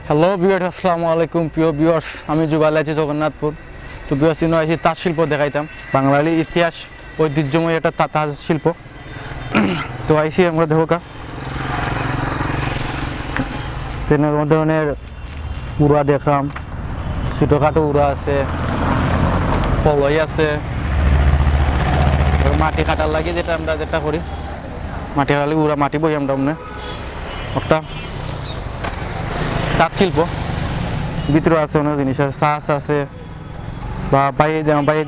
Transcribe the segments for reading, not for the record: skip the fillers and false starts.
Hello viewers, আসসালামু আলাইকুম প্রিয় ভিউয়ার্স। আমি জুবাল আছি জগন্নাথপুর। তো ভিউয়ার্স ইনো আছি তাঁত শিল্প দেখাইতাম, বাঙালি ইতিহাস ঐতিহ্যময় একটা তাঁত শিল্প। তো আইসি আমরা দেখো কা ধরনের উড়া দেখলাম, ছোটোখাটো উড়া আছে, পলই আছে, মাটি কাটার লাগে যেটা করি মাটি কাটার লাগে উড়া মাটি বই আমরা একটা তাঁত শিল্প ভিতরে আছে অনেক জিনিস আছে, চাষ আছে বা বাইরে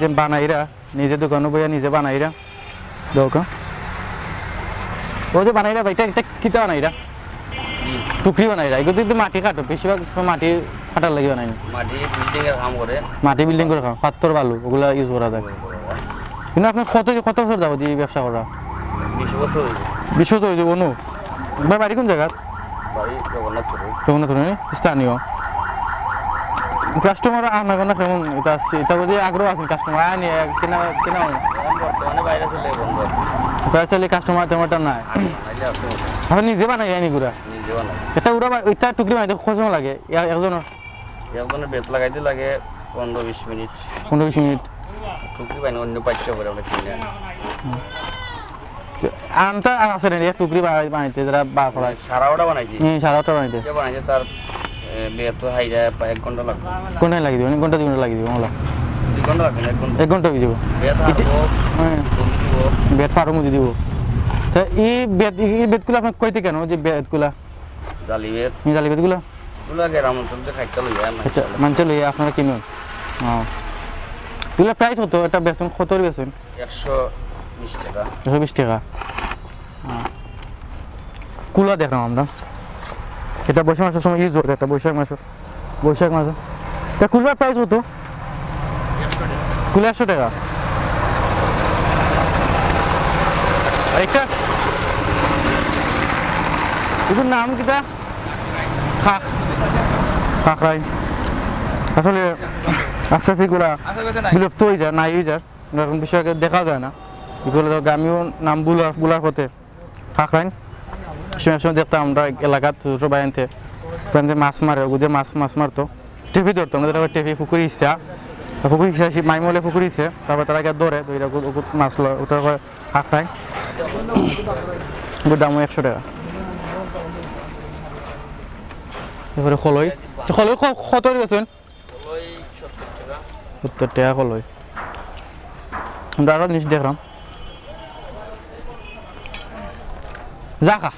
যে বানাইরা নিজে দোকানে বইয়া নিজে বানাইরা দোকান ও যে বানাইরা ভাই এটা কিতা বানাইরা টুকরি বানাইরা এগুলো কিন্তু মাটি কাটো, বেশিরভাগ মাটি কাটার লাগে বানাই, মাটি বিল্ডিং করে খাও, পাথর বালু ওগুলা ইউজ করা যায়। কিন্তু আপনার কত বছর যাবো দিয়ে ব্যবসা করা? 20 বছর। 20 বছর হয়েছে অনু ভাই। বাড়ি কোন জায়গা? জগন্নাথপুর স্থানীয়। কাস্টমার আনা কেন কেমন এটা আসছে, এটা বলতে আগ্রহ আছে কাস্টমার আনি কেনা বাইরে চলে কাস্টমার তেমনটা নাই। আপনি নিজে বানাই আনি গুড়া এটা উড়া ওইটা টুকরি বানাইতে কত সময় লাগে একজনের? বেত লাগাইতে লাগে 15-20 মিনিট। 15-20 মিনিট টুকরি বানাই অন্য পাইতে করে আমরা কিনে আনটা আছে না টুকরি বানাইতে যারা বা করায় সারাওটা বানাইছি। সারাটা বানাইতে তার বেত হাইরা 1 ঘন্টা লাগবে। কোনটাই লাগিয়ে দিবেন? ঘন্টা 2 ঘন্টা লাগিয়ে দিব? 2 ঘন্টা লাগবে না, 1 ঘন্টা হয়ে যাব। বেত পারো মুদি দিব। তা এই বেতগুলো আপনার কইতে কেন যে বেতগুলা জালি বেতগুলো গ্রাম অঞ্চলতে খাইতে লইয়া মানুষে লইয়া আপনারা কিনুন? এগুলো প্রাইস কত? এটা বেচুন কত বেচুন? 120 টাকা। 120 টাকা। কুলা দেখলাম আমরা, এটা বৈশাখ মাসের সময় ইউজ হতো, এটা বৈশাখ মাসে তা কুলার প্রাইস কত? কুলা 100 টাকা। একটা এগুলোর নাম কিটা? কাঁকড়াই। আসলে আস্তে আস্তে এগুলা বিলুপ্ত হয়ে যায়, নাই হয়ে যায়, এরকম বিষয় দেখা যায় না। এগুলো গ্রামীয় নাম বুলার পথে কাঁকড়াইন সময় দেখতাম আমরা এলাকার ছোটো বাইনতে মাছ মারে, ওগুলো মাছ মারতো, টেপি ধরতো আমরা, যেটা টেপি পুকুরি ইচ্ছা মাইমলে পুকুরি ইচ্ছে, তারপর তারা গিয়ে ধরে মাছ লয়, ওটা কাঁকড়াই। ওগুলোর দাম 100 টাকা। এরপরে খলই কত গেছেন? 70 টাকা খলই। আমরা আরো জিনিস দেখলাম, জাকা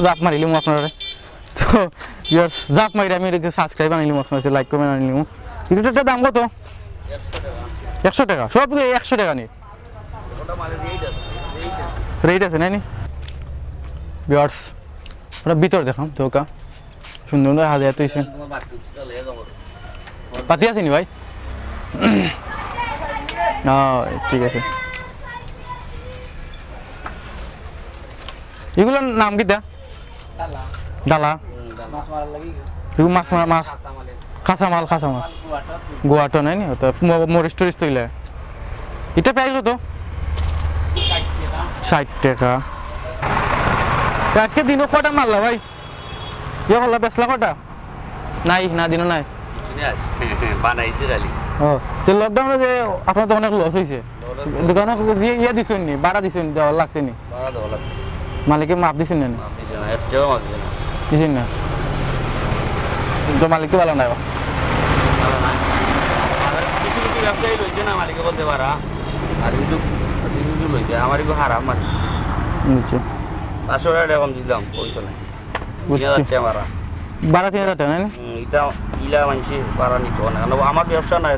জাপ মারিলাম আপনারা। তো জাপ মারি আমি সাবস্ক্রাইব আনিলাম আপনার, লাইক কমেন্ট আনিলাম। এগুলোটার দাম কত? 100 টাকা। সব 100 টাকা নি রেট আছে নাইনি ভিউয়ার্স। ওরা ভিতর দেখলাম ধোকা সুন্দর সুন্দর হাজার তুইছেন পাতি আসেনি ভাই? ঠিক আছে। এগুলোর নাম কি? ডালা। এগুলো মাছ কাঁচামাল গোয়াটো নাই নি মরিচ টরিচ তৈলে। এটা প্রাইস কত? 60 টাকা। আজকে দিনও কটা মারলা ভাই? ইয়ে হল্লা বেসলা কটা? নাই না দিনও নাই বানাইছি রালি। তো লকডাউনে যে আপনার তো অনেক লস হয়েছে, দোকানে ইয়ে দিছেন নি, ভাড়া দিছেন, দেওয়া লাগছে নি? মালিকে মাপ দিছেন না? দিছেন না তো মালিক তো ভালো নাই। কিছু ব্যবসায়ী লইছে না মালিকে বলতে পারা, আর কিন্তু লইছে আমার একটু হারাম মাটি 500 টাকা কম দিলাম ওই চলে মারা ভাড়া 3000 টাকা। এটা ইলা মানছি ভাড়া নিত না, আমার ব্যবসা নাই,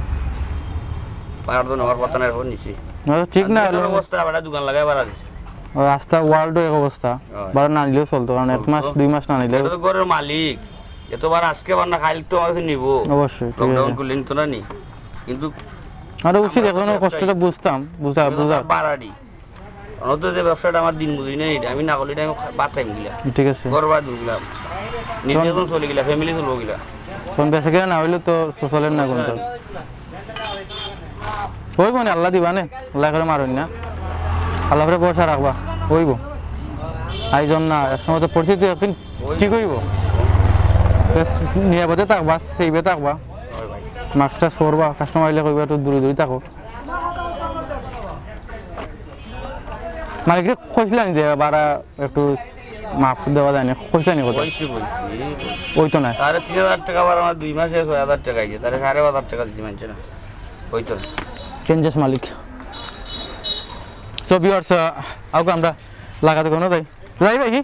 পাহাড় তো নেওয়ার কথা নাই, নিছি ঠিক না অবস্থা ভাড়া দোকান লাগাই ভাড়া দিছি। রাস্তা ওয়ার্ল্ড এক অবস্থা, ভাড়া না নিলেও চলতো, কারণ 1 মাস 2 মাস না নিলে ঘরের মালিক এতবার আজকে বার না খাইলে তো আমার নিব অবশ্যই। লকডাউন করলে নিত না নি, কিন্তু আরে উচিত এখন কষ্টটা বুঝতাম বুঝা বাড়াড়ি অনত যে ব্যবসাটা আমার দিন বুঝি নেই, আমি না করলে আমি বাদ টাইম গিলা। ঠিক আছে, ঘর বাদ দিলাম, নিজে এখন চলে গেলা, ফ্যামিলি চলবো গিলা। কোন বেশি কিনা না হইলে তো সোশ্যালের না কোনটা হইব না, আল্লাহ দিবা নে, আল্লাহ করে মারুন না, আল্লাহ করে বসা রাখবা হইব। আইজন না একসময় তো পরিস্থিতি একদিন ঠিক হইব নিরাপদে থাকবা সেইবে থাকবা মাস্ক টাস্ক পরবা কাস্টমার আইলে কইবা একটু দূরে দূরে থাকো মালিকরে কইছিলেন যে বারা একটু মাফ দেওয়া যায় না কইছিলেন কথা ওই তো না 3000 টাকা বার আমার 2 মাসে 6000 টাকা আইছে তারে 5000 টাকা দিতে মানছে না ওই তো চেঞ্জেস মালিক সো ভিউয়ার্স আউকে আমরা লাগাতে কোনো ভাই ভাই ভাই কি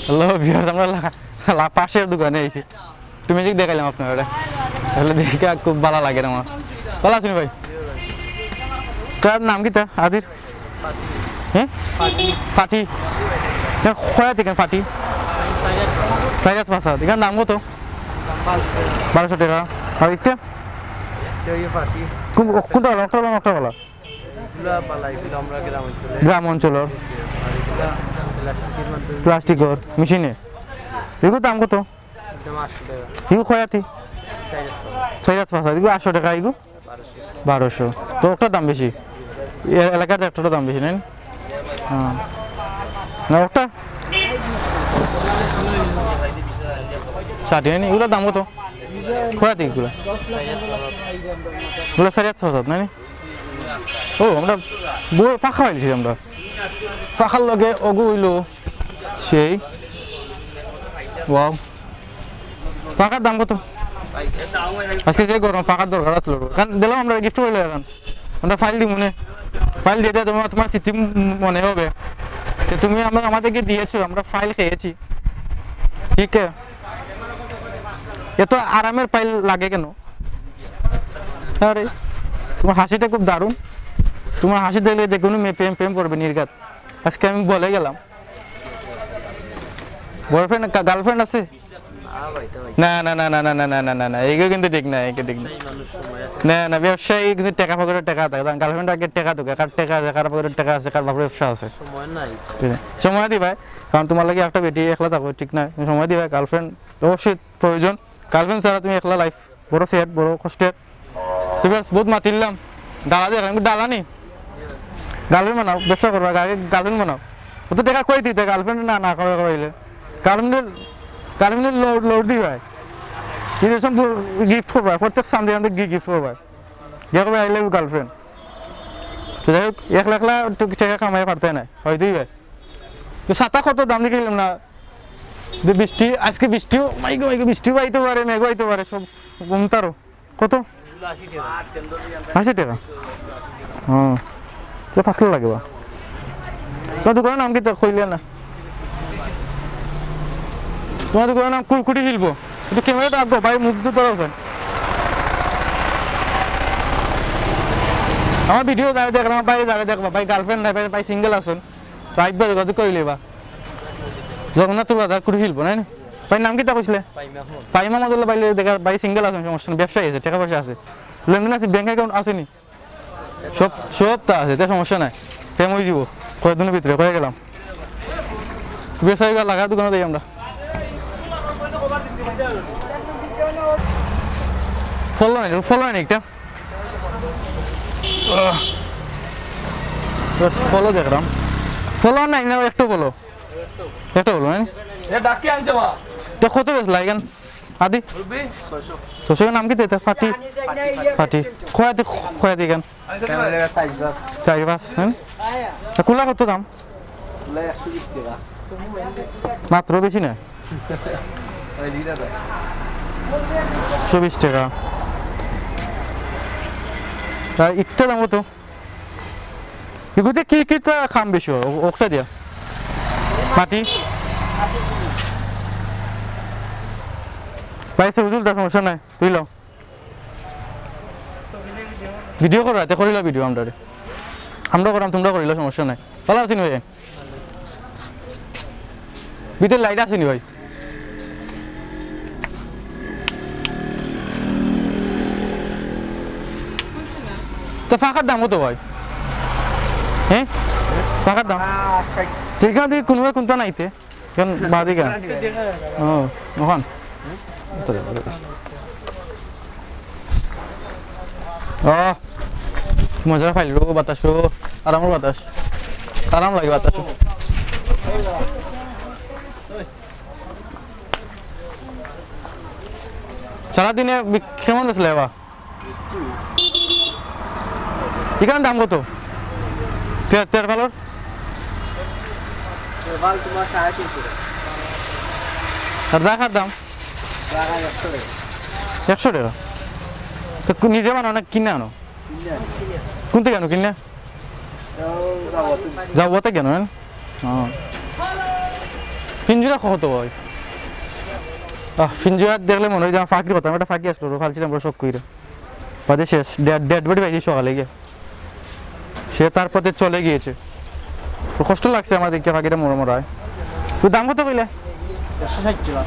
হ্যালো ভিউয়ার্স আমরা পাশের দোকানে আইছি তুমি যে দেখাইলাম আপনারা তাহলে দেখে খুব ভালো লাগে আমার ভালো আছেন ভাই তোর নাম কি তা আদির হ্যাঁ ফাটি খয়া থেকে ফাটি সাইরাত পাসা এখানে নাম কত 1200 টাকা আর একটা কোনটা ভালো একটা ভালো গ্রাম অঞ্চলের প্লাস্টিকর মেশিনে এগুলো দাম কত এগুলো খয়াতি সাইরাত পাসা এগুলো 800 টাকা এগুলো 1200 তো একটা দাম বেশি এলাকাতে একটা দাম বেশি নেই হ্যাঁ না একটা 60 নেই এগুলোর দাম কত খয়াতি এগুলো এগুলো সাইরাত পাসা না ও আমরা বই ফাঁকা হয়েছি আমরা ফাঁকার লগে অগু হইল সেই ওয়াও ফাঁকার দাম কত আজকে যে গরম ফাঁকার দরকার আসলো কারণ দিলাম আমরা গিফট করলে এখন আমরা ফাইল দিব মনে ফাইল দিয়ে তোমার স্মৃতি মনে হবে যে তুমি আমাদেরকে দিয়েছো আমরা ফাইল খেয়েছি ঠিক আছে এত আরামের ফাইল লাগে কেন আরে তোমার হাসিটা খুব দারুণ তোমার হাসি দেখলে যে কোনো মেয়ে প্রেম প্রেম করবে নির্ঘাত আজকে আমি বলে গেলাম বয়ফ্রেন্ড গার্লফ্রেন্ড আছে না না না না না না না না না না এইগুলো কিন্তু ঠিক না এইগুলো ঠিক না না না ব্যবসায়ী কিন্তু টাকা পকেটে টাকা থাকে গার্লফ্রেন্ড আগে টাকা দেবে কার টাকা আছে কার পকেটে টাকা আছে কার বাপের ব্যবসা আছে সময় দিবাই কারণ তোমার লাগে একটা বেটি একলা থাকো ঠিক না সময় দিবাই গার্লফ্রেন্ড অবশ্যই প্রয়োজন গার্লফ্রেন্ড ছাড়া তুমি একলা লাইফ বড় সেট বড় কষ্টের তুমি বহুত মাতিলাম ডালা দিয়ে ডালা নি গার্লফ্রেন্ড বানাও ব্যবসা করবা গার্লফ্রেন্ড বানাও ও তো টাকা কই দিতে গার্লফ্রেন্ড না না কইলে গার্লফ্রেন্ডের লোড দিবা এরকম গিফট করবা প্রত্যেক সানডে আমাদের গিফট করবা ইয়া করবা আই লাভ ইউ গার্লফ্রেন্ড তো যাই হোক একলা একলা টাকা কামাই পারতে না হয়তো ভাই তো সাতা কত দাম দিয়ে কিনলাম না যে বৃষ্টি আজকে বৃষ্টিও মাইগো বৃষ্টিও আইতে পারে মেঘ আইতে পারে সব কমতারও কত 80 টাকা হ্যাঁ তো পাতলা লাগে বা তো দোকানের নাম কি তো কইলে না তোমার দোকানের নাম কুরকুটি শিল্প একটু ক্যামেরাটা আঁকবো ভাই মুখ তো তোরা আমার ভিডিও দাঁড়িয়ে দেখলাম ভাই দাঁড়িয়ে দেখবা ভাই গার্লফ্রেন্ড নাই ভাই সিঙ্গেল আসুন তো আইবা যোগাযোগ করিলে বা জগন্নাথ বাজার কুটি শিল্প নাই ভাই নাম কি তা কইছিলে পাইমা মদল ভাই দেখা ভাই সিঙ্গেল আসুন সমস্যা নেই ব্যবসায়ী আছে টাকা পয়সা আছে লেনদেন আছে ব্যাংক অ্যাকাউন্ট আসেনি সব তা আছে তাই সমস্যা নাই ফেম হয়ে যাব কয়েকদিনের ভিতরে কয়ে গেলাম ব্যবসায়ী লাগা দোকানে যাই আমরা ফলো নাই একটা ফলো দেখলাম ফলো নাই না একটা বলো না কত বেসলা এখান আদি তো সেখানে নাম কি দিতে ফাটি খয়াতি এখান 4-5 হ্যাঁ কুলা কত দাম মাত্র বেশি না 120 টাকা আর একটা দাম কত এগুলোতে কি কি খাম বেশি ওটা দিয়া মাটি পাইছে বুঝল তার সমস্যা নাই তুই লো ভিডিও করো এতে করিলা ভিডিও আমরা করাম তোমরা করিলা সমস্যা নাই ভালো আছিস ভাই ভিতরে লাইট আসেনি ভাই তো ফাঁকার দাম কত ভাই হ্যাঁ ফাঁকার দাম ঠিক আছে কোনোভাবে কোনটা নাইতে কেন বাদি কেন ও ওখান ও মজা ফাইল বাতাস আর আমার বাতাস আরাম লাগে বাতাসে। সারাদিনে কেমন বেচলে এবার? এখানে দাম কত? তেরপালোর আর রাখার দাম 100 টাকা। তো নিজে বানো না কিনে আনো? কোন থেকে আনো কিনে? যাবতে কেন? পিঞ্জুরা কত হয়? পিঞ্জুরা দেখলে মনে হয় যে আমার ফাঁকির কথা, আমি একটা ফাঁকি আসলো ফালছিলাম শখ করে বাদে শেষ ডেড বডি পাইছি সকালে গিয়ে, সে তার পথে চলে গিয়েছে। কষ্ট লাগছে আমার দিকে ফাঁকিটা মরে মরায়। তুই দাম কত কইলে? 160 টাকা।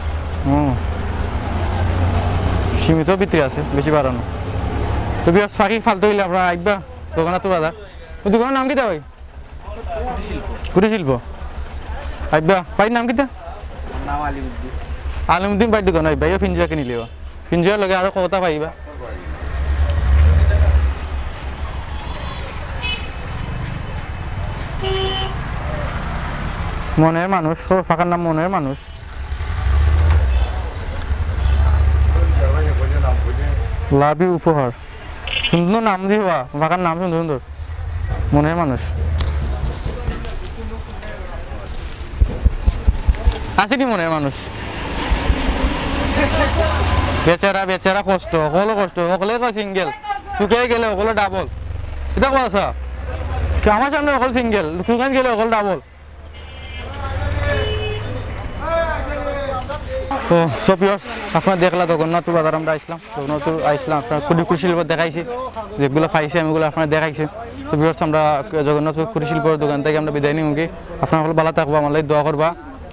সীমিত বিক্রি আছে, বেশি বাড়ানো। তো বিরাট ফাঁকি ফালতু হইলে আপনার আইবা দোকানে তো বাজার। ওই দোকানের নাম কিতা ভাই? কুটির শিল্প। আইবা ভাইয়ের নাম কিতা? আলিমুদ্দিন ভাই দোকান আইবা, পিঞ্জুরা কিনি লিবা। পিঞ্জুরার লগে আরো কথা পাইবা। মনের মানুষ, ফাঁকার নাম মনের মানুষ। লাভি উপহার, সুন্দর নাম দিবা, ফাঁকার নাম সুন্দর সুন্দর। মনের মানুষ আসেনি মনের মানুষ। বেচারা বেচারা কষ্ট, সকলে কষ্ট, সকলে সিঙ্গেল। তুকে গেলে সকলে ডাবল। এটা কথা আমার সামনে সকল সিঙ্গেল, তুকান গেলে সকল ডাবল। তো সপিয়র্স আপনার দেখলা জগন্নাথ বাজার আমরা আসলাম, জগন্নাথ আসলাম আপনার কুটির শিল্প দেখাইছি, যেগুলো পাইছি আমিগুলো আপনার দেখাইছি। তো ভিউয়ার্স আমরা জগন্নাথ কুটির শিল্পের দোকান থেকে আমরা বিদায় নিই মুখে। আপনার সকল ভালো থাকবো, আমার লাগে দোয়া করবা।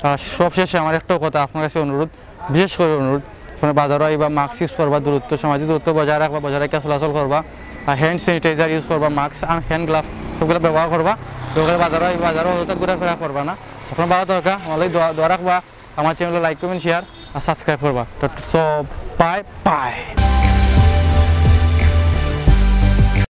আর সবশেষে আমার একটাও কথা আপনার কাছে অনুরোধ, বিশেষ করে অনুরোধ, আপনার বাজারও আইবা, মাস্ক ইউজ করবা, দূরত্ব সামাজিক দূরত্ব বজায় রাখবা, বজায় রেখে চলাচল করবা, আর হ্যান্ড স্যানিটাইজার ইউজ করবা, মাস্ক আর হ্যান্ড গ্লাভ সবগুলো ব্যবহার করবা। দোকানে বাজারও ঘোরাফেরা করবা না। আপনার ভালো থাকা, আমার লাগে দোয়া রাখবা। আমার চ্যানেলে লাইক কমেন্ট শেয়ার আর সাবস্ক্রাইব করবা। So bye bye.